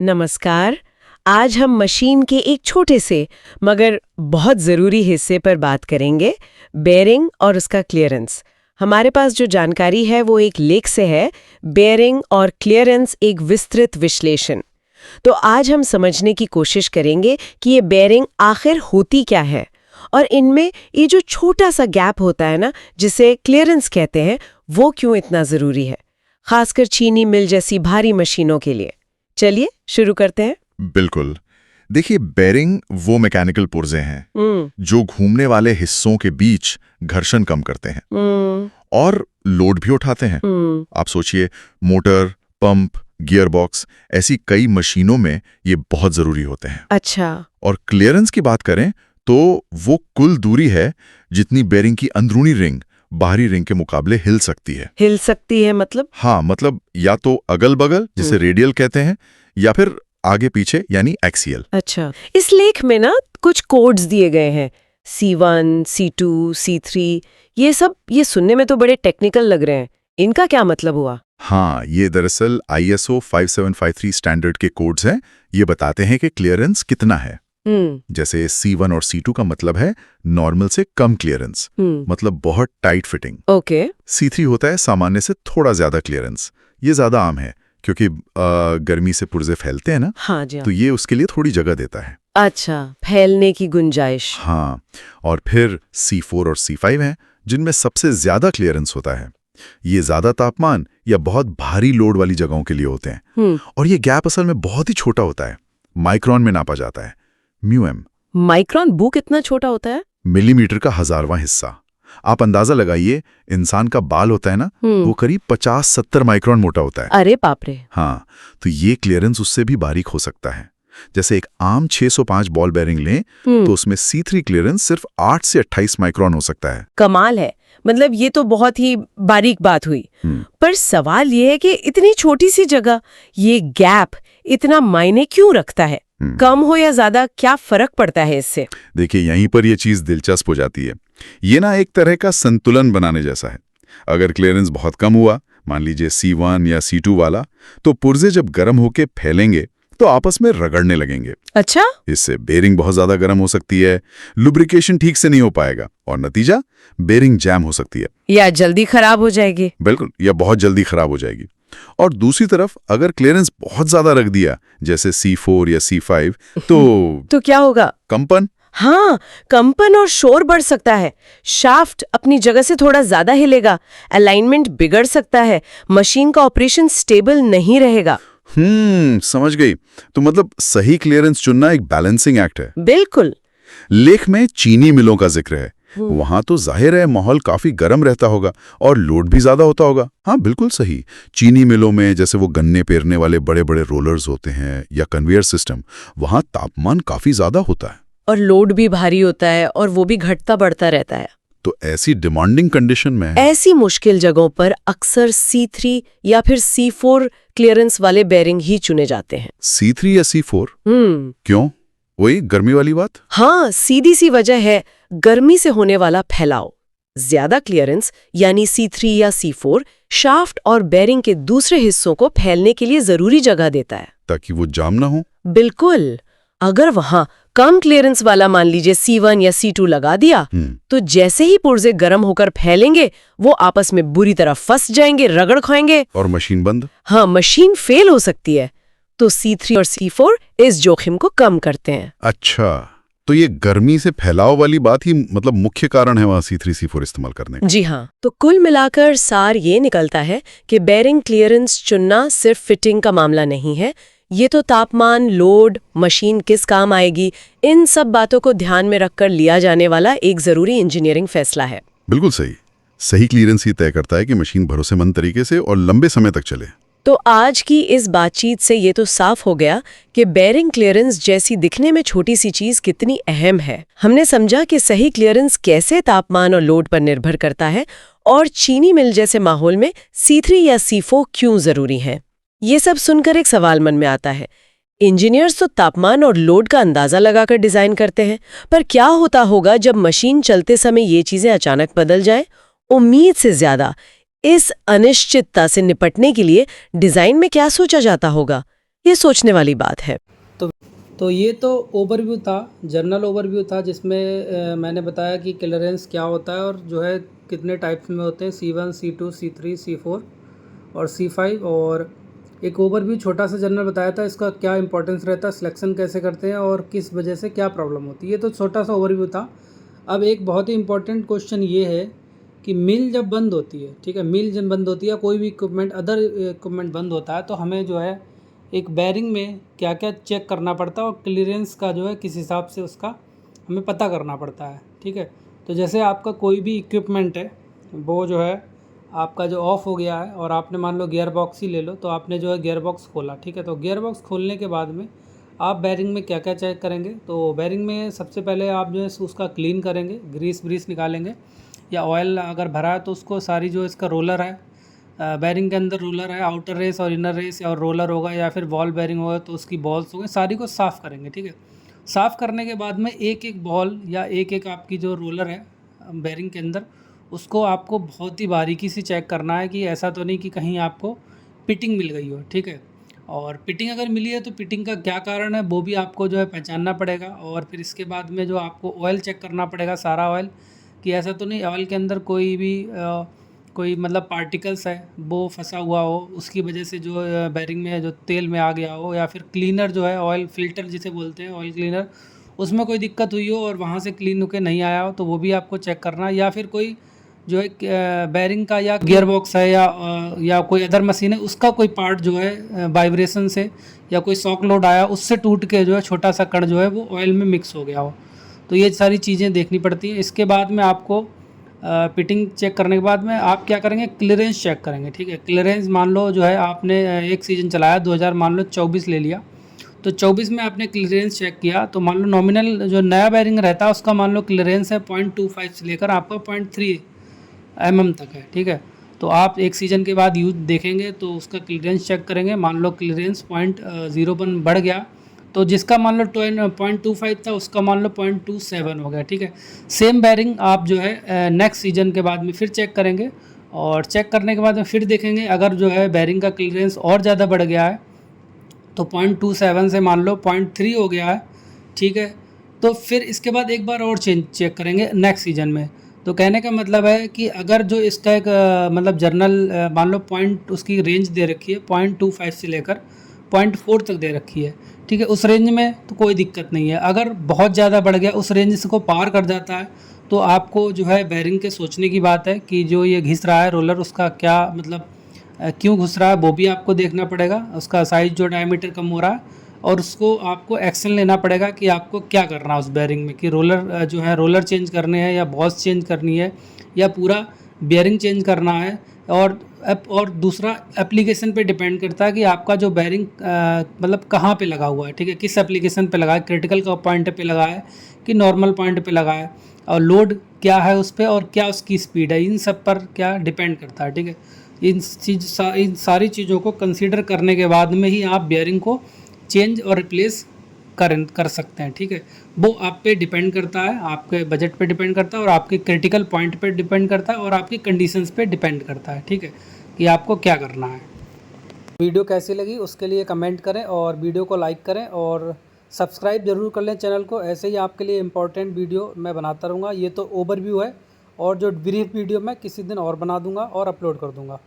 नमस्कार। आज हम मशीन के एक छोटे से मगर बहुत ज़रूरी हिस्से पर बात करेंगे, बेयरिंग और उसका क्लियरेंस। हमारे पास जो जानकारी है वो एक लेख से है, बेयरिंग और क्लियरेंस एक विस्तृत विश्लेषण। तो आज हम समझने की कोशिश करेंगे कि ये बेयरिंग आखिर होती क्या है और इनमें ये जो छोटा सा गैप होता है ना, जिसे क्लियरेंस कहते हैं, वो क्यों इतना ज़रूरी है, खासकर चीनी मिल जैसी भारी मशीनों के लिए। चलिए शुरू करते हैं। बिल्कुल। देखिए, बेयरिंग वो मैकेनिकल पुर्जे हैं जो घूमने वाले हिस्सों के बीच घर्षण कम करते हैं और लोड भी उठाते हैं। आप सोचिए, मोटर, पंप, गियरबॉक्स, ऐसी कई मशीनों में ये बहुत जरूरी होते हैं। अच्छा। और क्लियरेंस की बात करें तो वो कुल दूरी है जितनी बेयरिंग की अंदरूनी रिंग बाहरी रिंग के मुकाबले हिल सकती है। हिल सकती है मतलब? हाँ, मतलब या तो अगल बगल जिसे रेडियल कहते हैं, या फिर आगे पीछे यानी एक्सियल। अच्छा, इस लेख में ना कुछ कोड्स दिए गए हैं, C1, C2, C3, ये सब ये सुनने में तो बड़े टेक्निकल लग रहे हैं। इनका क्या मतलब हुआ? हाँ, ये दरअसल ISO 5753 स्टैंडर्ड के कोड्स हैं। ये बताते हैं कि क्लियरेंस कितना है। जैसे C1 और C2 का मतलब है नॉर्मल से कम क्लियरेंस, मतलब बहुत टाइट फिटिंग। ओके। C3 होता है सामान्य से थोड़ा ज्यादा क्लियरेंस। ये ज्यादा आम है क्योंकि गर्मी से पुर्जे फैलते हैं ना। हाँ जी। तो ये उसके लिए थोड़ी जगह देता है। अच्छा, फैलने की गुंजाइश। हाँ, और फिर C4 और C5 हैं जिनमें सबसे ज्यादा क्लियरेंस होता है। ये ज्यादा तापमान या बहुत भारी लोड वाली जगहों के लिए होते हैं। और ये गैप असल में बहुत ही छोटा होता है, माइक्रोन में नापा जाता है, म्यूएम। माइक्रोन बुक इतना छोटा होता है? मिलीमीटर का 1000वां हिस्सा। आप अंदाजा लगाइए, इंसान का बाल होता है ना, वो करीब 50-70 माइक्रोन मोटा होता है। अरे बाप रे। हाँ, तो ये क्लियरेंस उससे भी बारीक हो सकता है। जैसे एक आम 605 बॉल बेयरिंग लें तो उसमें C3 क्लियरेंस सिर्फ 8 से 28 माइक्रोन हो सकता है। कमाल है। मतलब ये तो बहुत ही बारीक बात हुई। पर सवाल ये है कि इतनी छोटी सी जगह, ये गैप इतना मायने क्यों रखता है? कम हो या ज्यादा, क्या फर्क पड़ता है इससे? देखिए, यहीं पर यह चीज दिलचस्प हो जाती है। ये ना एक तरह का संतुलन बनाने जैसा है। अगर क्लियरेंस बहुत कम हुआ, मान लीजिए C1 या C2 वाला, तो पुर्जे जब गर्म होके फैलेंगे तो आपस में रगड़ने लगेंगे। अच्छा। इससे बेयरिंग बहुत ज्यादा गर्म हो सकती है, लुब्रिकेशन ठीक से नहीं हो पाएगा और नतीजा बेयरिंग जैम हो सकती है या जल्दी खराब हो जाएगी। बिल्कुल, या बहुत जल्दी खराब हो जाएगी। और दूसरी तरफ अगर क्लियरेंस बहुत ज्यादा रख दिया, जैसे C4 या C5, तो क्या होगा? कंपन। हाँ, कंपन और शोर बढ़ सकता है। शाफ्ट अपनी जगह से थोड़ा ज्यादा हिलेगा, अलाइनमेंट बिगड़ सकता है, मशीन का ऑपरेशन स्टेबल नहीं रहेगा। समझ गई। तो मतलब सही क्लियरेंस चुनना एक बैलेंसिंग एक्ट है। बिल्कुल। लेख में चीनी मिलों का जिक्र है। वहां तो जाहिर है माहौल काफी गर्म रहता होगा और लोड भी ज्यादा होता होगा। हाँ, बिल्कुल सही। चीनी मिलों में जैसे वो गन्ने पेरने वाले बड़े बड़े रोलर्स होते हैं या कन्वेयर सिस्टम, वहां तापमान काफी ज्यादा होता है और लोड भी भारी होता है और वो भी घटता बढ़ता रहता है। तो ऐसी डिमांडिंग कंडीशन में, ऐसी मुश्किल जगहों पर अक्सर C3 या फिर C4 क्लियरेंस वाले बेयरिंग ही चुने जाते हैं। C3 या C4? क्यों? वही गर्मी वाली बात? हाँ, सीधी सी वजह है, गर्मी से होने वाला फैलाव। ज्यादा क्लियरेंस यानी C3 या C4 शाफ्ट और बेयरिंग के दूसरे हिस्सों को फैलने के लिए जरूरी जगह देता है, ताकि वो जाम ना हो। बिल्कुल। अगर वहां कम क्लियरेंस वाला मान लीजिए C1 या C2 लगा दिया, तो जैसे ही पुर्जे गर्म होकर फैलेंगे, वो आपस में बुरी तरह फंस जाएंगे, रगड़ खाएंगे और मशीन बंद। हाँ, मशीन फेल हो सकती है। तो C3 और C4 इस जोखिम को कम करते हैं। अच्छा, तो ये गर्मी से फैलाव वाली बात ही मतलब मुख्य कारण है वहां C3 C4 इस्तेमाल करने का। जी हाँ। तो कुल मिलाकर सार ये निकलता है कि बेयरिंग क्लियरेंस चुनना सिर्फ फिटिंग का मामला नहीं है। ये तो तापमान, लोड, मशीन किस काम आएगी, इन सब बातों को ध्यान में रखकर लिया जाने वाला एक जरूरी इंजीनियरिंग फैसला है। बिल्कुल सही। सही क्लियरेंस ही तय करता है कि मशीन भरोसेमंद तरीके से और लंबे समय तक चले। तो आज की इस बातचीत से ये तो साफ हो गया कि बेयरिंग क्लियरेंस जैसी दिखने में छोटी सी चीज कितनी अहम है। हमने समझा कि सही क्लियरेंस कैसे तापमान और लोड पर निर्भर करता है और चीनी मिल जैसे माहौल में C3 या C4 क्यों जरूरी है। ये सब सुनकर एक सवाल मन में आता है, इंजीनियर्स तो तापमान और लोड का अंदाजा लगाकर डिजाइन करते हैं, पर क्या होता होगा जब मशीन चलते समय ये चीजें अचानक बदल जाएं? उम्मीद से ज्यादा इस अनिश्चितता से निपटने के लिए डिजाइन में क्या सोचा जाता होगा? ये सोचने वाली बात है। तो ये तो ओवरव्यू था, जनरल ओवरव्यू था, जिसमें मैंने बताया कि क्लियरेंस क्या होता है और जो है कितने टाइप्स में होते हैं, C1, C2, C3, C4 और C5। और एक ओवरव्यू छोटा सा जनरल बताया था, इसका क्या इंपॉर्टेंस रहता है, सिलेक्शन कैसे करते हैं और किस वजह से क्या प्रॉब्लम होती है। ये तो छोटा सा ओवरव्यू था। अब एक बहुत ही इंपॉर्टेंट क्वेश्चन ये है कि मिल जब बंद होती है, ठीक है, मिल जब बंद होती है, कोई भी इक्विपमेंट अदर इक्विपमेंट बंद होता है, तो हमें जो है एक बेरिंग में क्या क्या चेक करना पड़ता है और क्लियरेंस का जो है किस हिसाब से उसका हमें पता करना पड़ता है, ठीक है। तो जैसे आपका कोई भी इक्विपमेंट है, वो जो है आपका जो ऑफ़ हो गया है और आपने मान लो गियर बॉक्स ही ले लो, तो आपने जो है गियर बॉक्स खोला, ठीक है। तो गियर बॉक्स खोलने के बाद में आप बेरिंग में क्या क्या चेक करेंगे, तो बेरिंग में सबसे पहले आप जो है उसका क्लीन करेंगे, ग्रीस निकालेंगे, या ऑयल अगर भरा है तो उसको सारी जो इसका रोलर है, बेरिंग के अंदर रोलर है, आउटर रेस और इनर रेस और रोलर होगा, या फिर बॉल बेरिंग होगा तो उसकी बॉल्स होंगे, सारी को साफ़ करेंगे, ठीक है। साफ़ करने के बाद में एक एक बॉल या एक एक आपकी जो रोलर है बेरिंग के अंदर, उसको आपको बहुत ही बारीकी से चेक करना है कि ऐसा तो नहीं कि कहीं आपको पिटिंग मिल गई हो, ठीक है। और पिटिंग अगर मिली है तो पिटिंग का क्या कारण है वो भी आपको जो है पहचानना पड़ेगा। और फिर इसके बाद में जो आपको ऑयल चेक करना पड़ेगा, सारा ऑयल, कि ऐसा तो नहीं ऑयल के अंदर कोई भी कोई मतलब पार्टिकल्स है वो फंसा हुआ हो, उसकी वजह से जो बेरिंग में जो तेल में आ गया हो, या फिर क्लीनर जो है ऑयल फ़िल्टर जिसे बोलते हैं, ऑयल क्लीनर, उसमें कोई दिक्कत हुई हो और वहाँ से क्लीन होकर नहीं आया हो, तो वो भी आपको चेक करना है। या फिर कोई जो है बेरिंग का या गियर बॉक्स है या कोई अदर मशीन है, उसका कोई पार्ट जो है वाइब्रेशन से या कोई शॉक लोड आया उससे टूट के जो है छोटा सा कण जो है वो ऑयल में मिक्स हो गया हो। तो ये सारी चीज़ें देखनी पड़ती हैं। इसके बाद में आपको पिटिंग चेक करने के बाद में आप क्या करेंगे, क्लियरेंस चेक करेंगे, ठीक है। क्लियरेंस मान लो जो है आपने एक सीज़न चलाया 2000 मान लो 24 ले लिया, तो 24 में आपने क्लियरेंस चेक किया, तो मान लो नॉमिनल जो नया बेरिंग रहता है उसका मान लो क्लियरेंस है 0.25 से लेकर आपका 0.3 mm तक है, ठीक है। तो आप एक सीज़न के बाद यूज देखेंगे तो उसका क्लियरेंस चेक करेंगे, मान लो क्लियरेंस 0.01 बढ़ गया, तो जिसका मान लो 0.25 था उसका मान लो 0.27 हो गया, ठीक है। सेम बेरिंग आप जो है नेक्स्ट सीजन के बाद में फिर चेक करेंगे, और चेक करने के बाद में फिर देखेंगे अगर जो है बेरिंग का क्लियरेंस और ज़्यादा बढ़ गया है, तो 0.27 से मान लो 0.3 हो गया है, ठीक है। तो फिर इसके बाद एक बार और चेक करेंगे नेक्स्ट सीजन में। तो कहने का मतलब है कि अगर जो इसका एक मतलब जर्नल मान लो पॉइंट उसकी रेंज दे रखी है 0.25 से लेकर 0.4 तक दे रखी है, ठीक है, उस रेंज में तो कोई दिक्कत नहीं है। अगर बहुत ज़्यादा बढ़ गया, उस रेंज को पार कर जाता है, तो आपको जो है बेरिंग के सोचने की बात है कि जो ये घिस रहा है रोलर, उसका क्या मतलब क्यों घुस रहा है वो भी आपको देखना पड़ेगा। उसका साइज़ जो डायमीटर कम हो रहा है, और उसको आपको एक्शन लेना पड़ेगा कि आपको क्या करना है उस बेरिंग में, कि रोलर जो है रोलर चेंज करने हैं या बॉल्स चेंज करनी है या पूरा बेरिंग चेंज करना है। और दूसरा एप्लीकेशन पे डिपेंड करता है कि आपका जो बेरिंग मतलब कहाँ पे लगा हुआ है, ठीक है, किस एप्लीकेशन पे लगा है, क्रिटिकल का पॉइंट पे लगा है कि नॉर्मल पॉइंट पे लगा है, और लोड क्या है उस पर और क्या उसकी स्पीड है, इन सब पर क्या डिपेंड करता है, ठीक है। इन सारी चीज़ों को कंसीडर करने के बाद में ही आप बेरिंग को चेंज और रिप्लेस कर सकते हैं, ठीक है। वो आप पे डिपेंड करता है, आपके बजट पे डिपेंड करता है, और आपके क्रिटिकल पॉइंट पे डिपेंड करता है, और आपकी कंडीशंस पे डिपेंड करता है, ठीक है, कि आपको क्या करना है। वीडियो कैसी लगी उसके लिए कमेंट करें, और वीडियो को लाइक करें, और सब्सक्राइब ज़रूर कर लें चैनल को। ऐसे ही आपके लिए इंपॉर्टेंट वीडियो मैं बनाता रहूँगा। ये तो ओवरव्यू है, और जो ब्रीफ वीडियो मैं किसी दिन और बना दूँगा और अपलोड कर दूँगा।